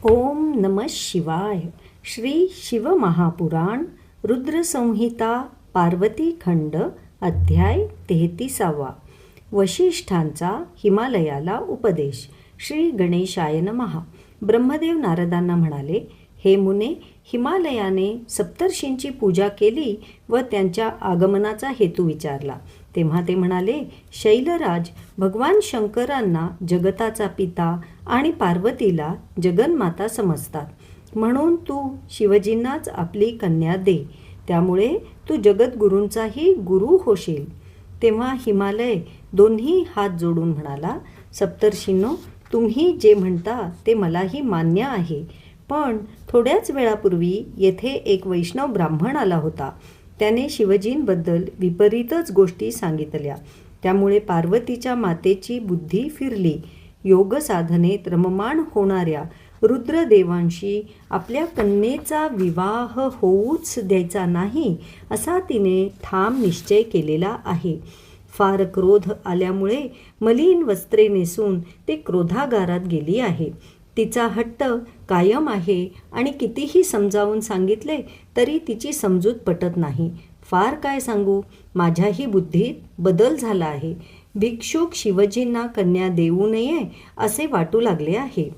ओम नमः शिवाय. श्री शिवमहापुराण रुद्रसंहिता पार्वती खंड अध्याय 33. वशिष्ठांचा हिमालयाला उपदेश. श्री गणेशाय नमः. ब्रह्मदेव नारदांना म्हणाले, हे मुने, हिमालयाने सप्तर्षींची पूजा केली व त्यांच्या आगमनाचा हेतू विचारला. तेव्हा ते म्हणाले, शैलराज, भगवान शंकरांना जगताचा पिता आणि पार्वतीला जगन्माता समजतात, म्हणून तू शिवजींनाच आपली कन्या दे, त्यामुळे तू जगद्गुरूंचाही गुरु होशील. तेव्हा हिमालय दोन्ही हात जोडून म्हणाला, सप्तर्षींनो, तुम्ही जे म्हणता ते मलाही मान्य आहे, पण थोड्याच वेळापूर्वी येथे एक वैष्णव ब्राह्मण आला होता. त्याने शिवजींबद्दल विपरीतच गोष्टी सांगितल्या. त्यामुळे पार्वतीच्या मातेची बुद्धी फिरली. योग साधनेत रममाण होणाऱ्या रुद्रदेवांशी आपल्या कन्येचा विवाह होऊच द्यायचा नाही, असा तिने ठाम निश्चय केलेला आहे. फार क्रोध आल्यामुळे मलिन वस्त्रे नेसून ती क्रोधागारात गेली आहे. तिचा हट्ट कायम आहे आणि कितीही समजावून सांगितले तरी तिची समजूत पटत नाही. फार काय सांगू, माझ्याही बुद्धीत बदल झाला आहे. भिक्षुक शिवजींना कन्या देऊ नये असे वाटू लागले आहे.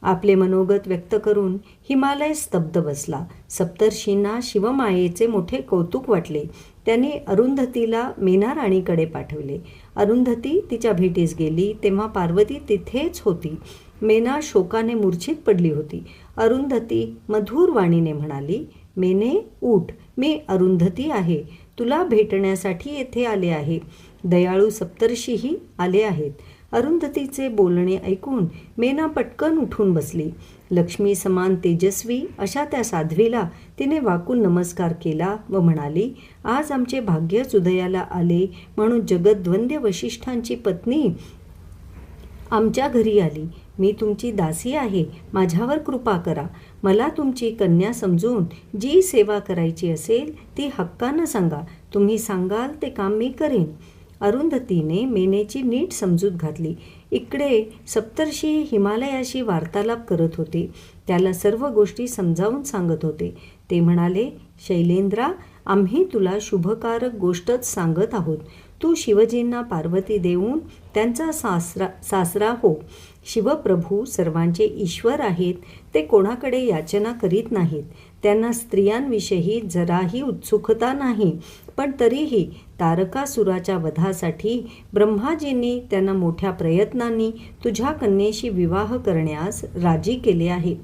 आपले मनोगत व्यक्त करून हिमालय स्तब्ध बसला. सप्तर्षींना शिवमायेचे मोठे कौतुक वाटले. त्यांनी अरुंधतीला मेना राणीकडे पाठवले. अरुंधती तिच्या भेटीस गेली तेव्हा पार्वती तिथेच होती. मेना शोकाने मूर्छित पडली होती. अरुंधती मधुर वाणीने म्हणाली, मेने, उठ, मी अरुंधती आहे. तुला भेटण्यासाठी येथे आले आहे. दयाळू सप्तर्षीही आले आहेत. अरुंधतीचे बोलणे ऐकून मेना पटकन उठून बसली. लक्ष्मी समान तेजस्वी अशा त्या साध्वीला तिने वाकून नमस्कार केला व म्हणाली, आज आमचे भाग्यच उदयाला आले, म्हणून जगद्वंद्य वशिष्ठांची पत्नी आमच्या घरी आली. मी तुमची दासी आहे, माझ्यावर कृपा करा. मला तुमची कन्या समजून जी सेवा करायची असेल ती हक्कानं सांगा. तुम्ही सांगाल ते काम मी करेन. अरुंधतीने मेनेची नीट समजूत घातली. इकडे सप्तर्षी हिमालयाशी वार्तालाप करत होते. त्याला सर्व गोष्टी समजावून सांगत होते. ते म्हणाले, शैलेंद्रा, आम्ही तुला शुभकारक गोष्टच सांगत आहोत. तू शिवजींना पार्वती देऊन त्यांचा सासरा हो. शिवप्रभू सर्वांचे ईश्वर आहेत. ते कोणाकडे याचना करीत नाहीत. त्यांना स्त्रियांविषयी जराही उत्सुकता नाही. पण तरीही तारकासुराच्या वधासाठी ब्रह्माजींनी त्यांना मोठ्या प्रयत्नांनी तुझ्या कन्येशी विवाह करण्यास राजी केले आहे.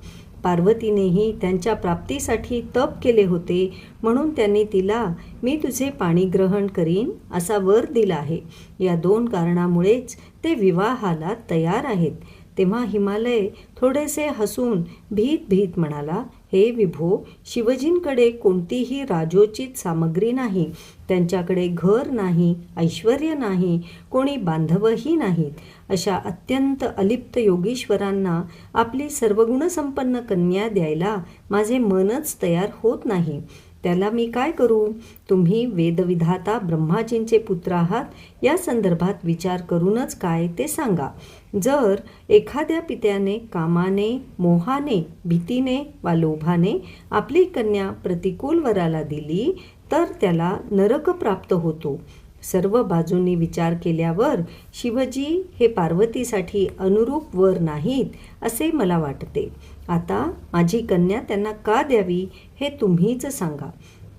पार्वतीनेही त्यांच्या प्राप्तीसाठी तप केले होते, म्हणून त्यांनी तिला मी तुझे पाणी ग्रहण करीन असा वर दिला आहे. या 2 कारणामुळेच ते विवाहाला तयार आहेत. तेव्हा हिमालय थोडेसे हसून भीत म्हणाला, हे विभो, शिवजींकडे कोणतीही राजोचित सामग्री नाही. त्यांच्याकडे घर नाही, ऐश्वर्य नाही, कोणी बांधवही नाहीत. अशा अत्यंत अलिप्त योगीश्वरांना आपली सर्वगुणसंपन्न कन्या द्यायला माझे मनच तयार होत नाही. त्याला मी काय करू? तुम्ही वेदविधाता ब्रह्माजींचे पुत्र आहात. या संदर्भात विचार करूनच काय ते सांगा. जर एखाद्या पित्याने कामाने, मोहाने, भीतीने वा लोभाने आपली कन्या प्रतिकूल वराला दिली तर त्याला नरक प्राप्त होतो. सर्व बाजूंनी विचार केल्यावर शिवजी हे पार्वतीसाठी अनुरूप वर नाहीत असे मला वाटते. आता माझी कन्या त्यांना का द्यावी हे तुम्हीच सांगा.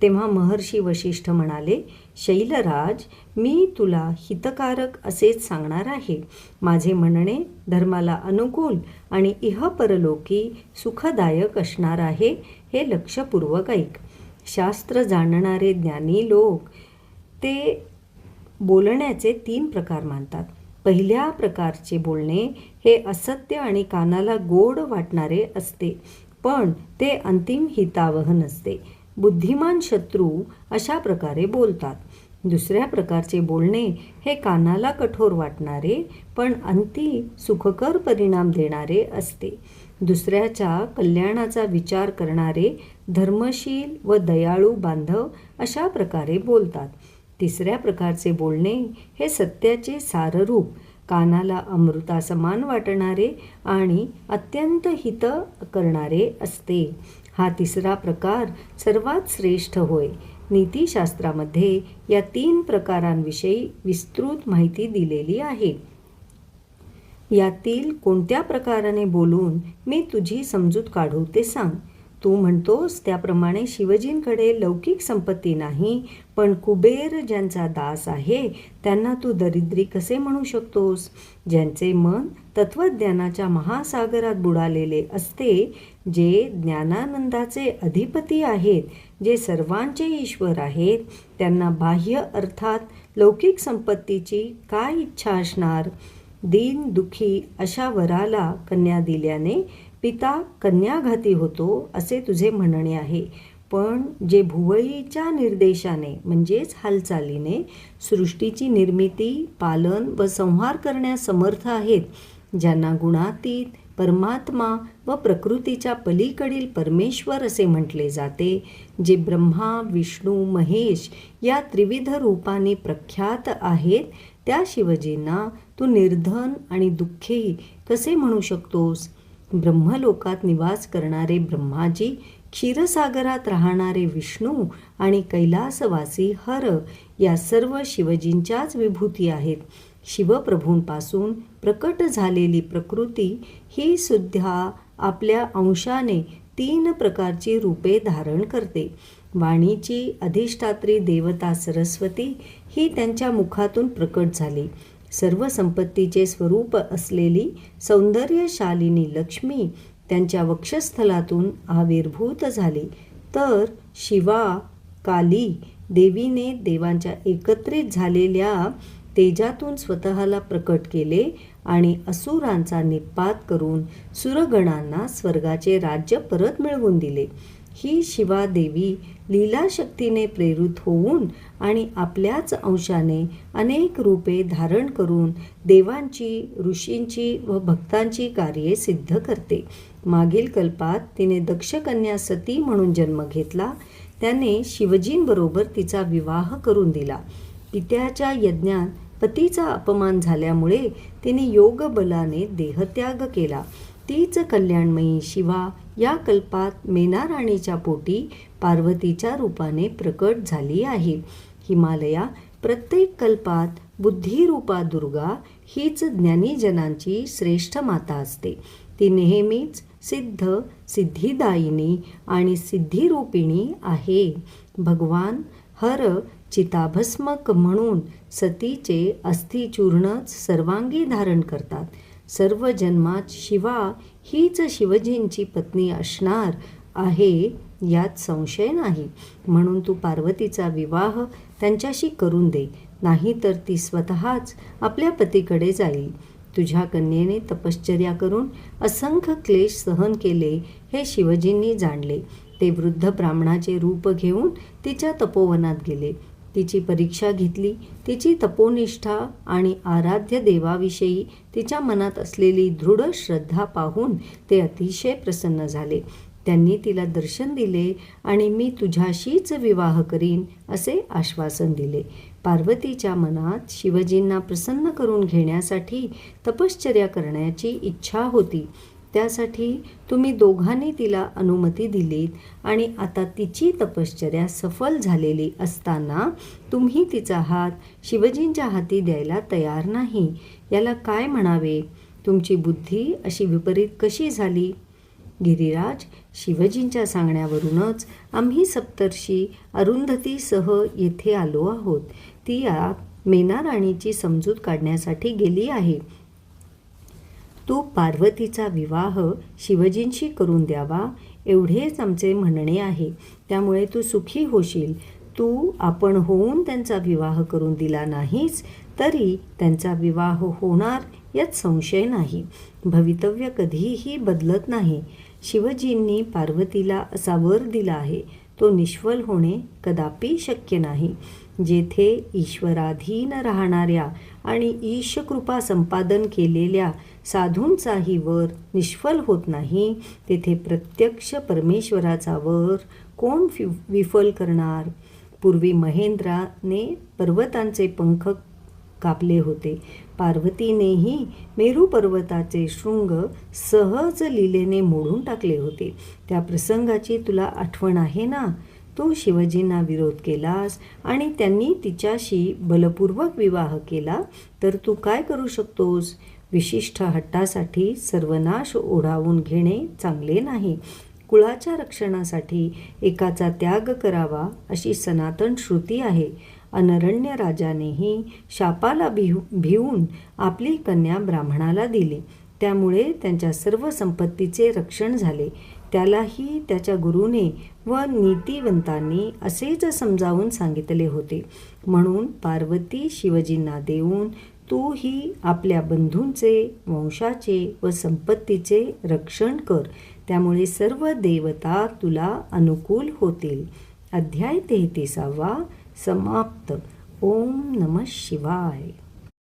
तेव्हा महर्षी वशिष्ठ म्हणाले, शैलराज, मी तुला हितकारक असेच सांगणार आहे. माझे म्हणणे धर्माला अनुकूल आणि इहपरलोकी सुखदायक असणार आहे, हे लक्षपूर्वक ऐक. शास्त्र जाणणारे ज्ञानी लोक ते बोलण्याचे 3 प्रकार मानतात. पहिल्या प्रकारचे बोलणे हे असत्य आणि कानाला गोड वाटणारे असते, पण ते अंतिम हितावह नसते. बुद्धिमान शत्रू अशा प्रकारे बोलतात. दुसऱ्या प्रकारचे बोलणे हे कानाला कठोर वाटणारे पण अंती सुखकर परिणाम देणारे असते. दुसऱ्याच्या कल्याणाचा विचार करणारे धर्मशील व दयाळू बांधव अशा प्रकारे बोलतात. तिसऱ्या प्रकारचे बोलणे हे सत्याचे साररूप कानाला अमृतासमान वाटणारे आणि अत्यंत हित करणारे असते. हा तिसरा प्रकार सर्वात श्रेष्ठ होय. नीतिशास्त्रामध्ये या 3 प्रकारांविषयी विस्तृत माहिती दिलेली आहे. यातील कोणत्या प्रकाराने बोलून मी तुझी समजूत काढू ते सांग. तू म्हणतोस त्याप्रमाणे शिवजींकडे लौकिक संपत्ती नाही, पण कुबेर ज्यांचा दास आहे त्यांना तू दरिद्री कसे म्हणू शकतोस? ज्यांचे मन तत्वज्ञानाच्या महासागरात बुडालेले असते, जे ज्ञानानंदाचे अधिपती आहेत, जे सर्वांचे ईश्वर आहेत, त्यांना बाह्य अर्थात लौकिक संपत्तीची काय इच्छा असणार? दीन दुःखी अशा वराला कन्या दिल्याने पिता कन्याघाती होतो असे तुझे म्हणणे आहे. पण जे भुवईच्या निर्देशाने म्हणजेच हालचालीने सृष्टीची निर्मिती, पालन व संहार करण्यास समर्थ आहेत, ज्यांना गुणातीत परमात्मा व प्रकृतीच्या पलीकडील परमेश्वर असे म्हटले जाते, जे ब्रह्मा विष्णू महेश या त्रिविध रूपाने प्रख्यात आहेत, त्या शिवजींना तू निर्धन आणि दुःखी कसे म्हणू शकतोस? ब्रह्मलोकात निवास करणारे ब्रह्माजी, क्षीरसागरात राहणारे विष्णू आणि कैलासवासी हर या सर्व शिवजींच्याच विभूती आहेत. शिवप्रभूंपासून प्रकट झालेली प्रकृती ही सुद्धा आपल्या अंशाने 3 प्रकारची रूपे धारण करते. वाणीची अधिष्ठात्री देवता सरस्वती ही त्यांच्या मुखातून प्रकट झाली. सर्व संपत्तीचे स्वरूप असलेली सौंदर्यशालिनी लक्ष्मी त्यांच्या वक्षस्थलातून आविर्भूत झाली. तर शिवा काली देवीने देवांच्या एकत्रित झालेल्या तेजातून स्वतःला प्रकट केले आणि असुरांचा निपात करून सुरगणांना स्वर्गाचे राज्य परत मिळवून दिले. ही शिवा देवी लीलाशक्तीने प्रेरित होऊन आणि आपल्याच अंशाने अनेक रूपे धारण करून देवांची, ऋषींची व भक्तांची कार्ये सिद्ध करते. मागील कल्पात तिने दक्षकन्या सती म्हणून जन्म घेतला. त्याने शिवजींबरोबर तिचा विवाह करून दिला. पित्याच्या यज्ञात पतीचा अपमान झाल्यामुळे तिने योगबलाने देहत्याग केला. तीच कल्याणमयी शिवा या कल्पात मेनाराणीच्या पोटी पार्वतीच्या रूपाने प्रकट झाली आहे. हिमालया प्रत्येक कल्पात बुद्धिरूपा दुर्गा हीच ज्ञानीजनांची श्रेष्ठ माता असते. ती नेहमीच सिद्ध, सिद्धिदायिनी आणि सिद्धिरूपिणी आहे. भगवान हर चिताभस्मक म्हणून सतीचे अस्थिचूर्णच सर्वांगी धारण करतात. सर्व जन्मात शिवा हीच शिवजींची पत्नी असणार आहे यात संशय नाही. म्हणून तू पार्वतीचा विवाह त्यांच्याशी करून दे, नाहीतर ती स्वतःच आपल्या पतीकडे जाईल. तुझ्या कन्येने तपश्चर्या करून असंख्य क्लेश सहन केले हे शिवजींनी जाणले. ते वृद्ध ब्राह्मणाचे रूप घेऊन तिच्या तपोवनात गेले. तिची परीक्षा घेतली. तिची तपोनिष्ठा आणि आराध्य देवाविषयी तिच्या मनात असलेली दृढ श्रद्धा पाहून ते अतिशय प्रसन्न झाले. त्यांनी तिला दर्शन दिले आणि मी तुझ्याशीच विवाह करीन असे आश्वासन दिले. पार्वतीच्या मनात शिवजींना प्रसन्न करून घेण्यासाठी तपश्चर्या करण्याची इच्छा होती. त्यासाठी तुम्ही दोघांनी तिला अनुमती दिलीत आणि आता तिची तपश्चर्या सफल झालेली असताना तुम्ही तिचा हात शिवजींच्या हाती द्यायला तयार नाही. याला काय म्हणावे? तुमची बुद्धी अशी विपरीत कशी झाली? गिरिराज, शिवजींच्या सांगण्यावरूनच आम्ही सप्तर्षी अरुंधतीसह येथे आलो आहोत. ती या मेनाराणीची समजूत काढण्यासाठी गेली आहे. तू पार्वतीचा विवाह शिवजींशी करून द्यावा एवढेच आमचे म्हणणे आहे. त्यामुळे तू सुखी होशील. तू आपण होऊन त्यांचा विवाह करून दिला नाहीस तरी त्यांचा विवाह होणार यात संशय नाही. भवितव्य कधीही बदलत नाही. शिवजींनी पार्वतीला असा वर दिला आहे, तो निष्फल होणे कदापि शक्य नाही. जेथे ईश्वराधीन राहणाऱ्या आणि ईशकृपा संपादन केलेल्या साधूंचाही वर निष्फल होत नाही, तेथे प्रत्यक्ष परमेश्वराचा वर कोण विफल करणार? पूर्वी महेंद्राने पर्वतांचे पंख कापले होते, पार्वतीनेही मेरू पर्वताचे शृंग सहज लीलेने मोडून टाकले होते. त्या प्रसंगाची तुला आठवण आहे ना? तू शिवजींना विरोध केलास आणि त्यांनी तिच्याशी बलपूर्वक विवाह केला, तर तू काय करू शकतोस? विशिष्ट हट्टासाठी सर्वनाश ओढावून घेणे चांगले नाही. कुळाच्या रक्षणासाठी एकाचा त्याग करावा अशी सनातन श्रुती आहे. अनरण्य राजानेही शापाला भिवून आपली कन्या ब्राह्मणाला दिली. त्यामुळे त्यांच्या सर्व संपत्तीचे रक्षण झाले. त्यालाही त्याच्या गुरुने व नीतिवंतांनी असेच समजावून सांगितले होते. म्हणून पार्वती शिवजींना देऊन तूही आपल्या बंधूंचे, वंशाचे व संपत्तीचे रक्षण कर. त्यामुळे सर्व देवता तुला अनुकूल होतील. अध्याय 33 समाप्त. ओम नमः शिवाय.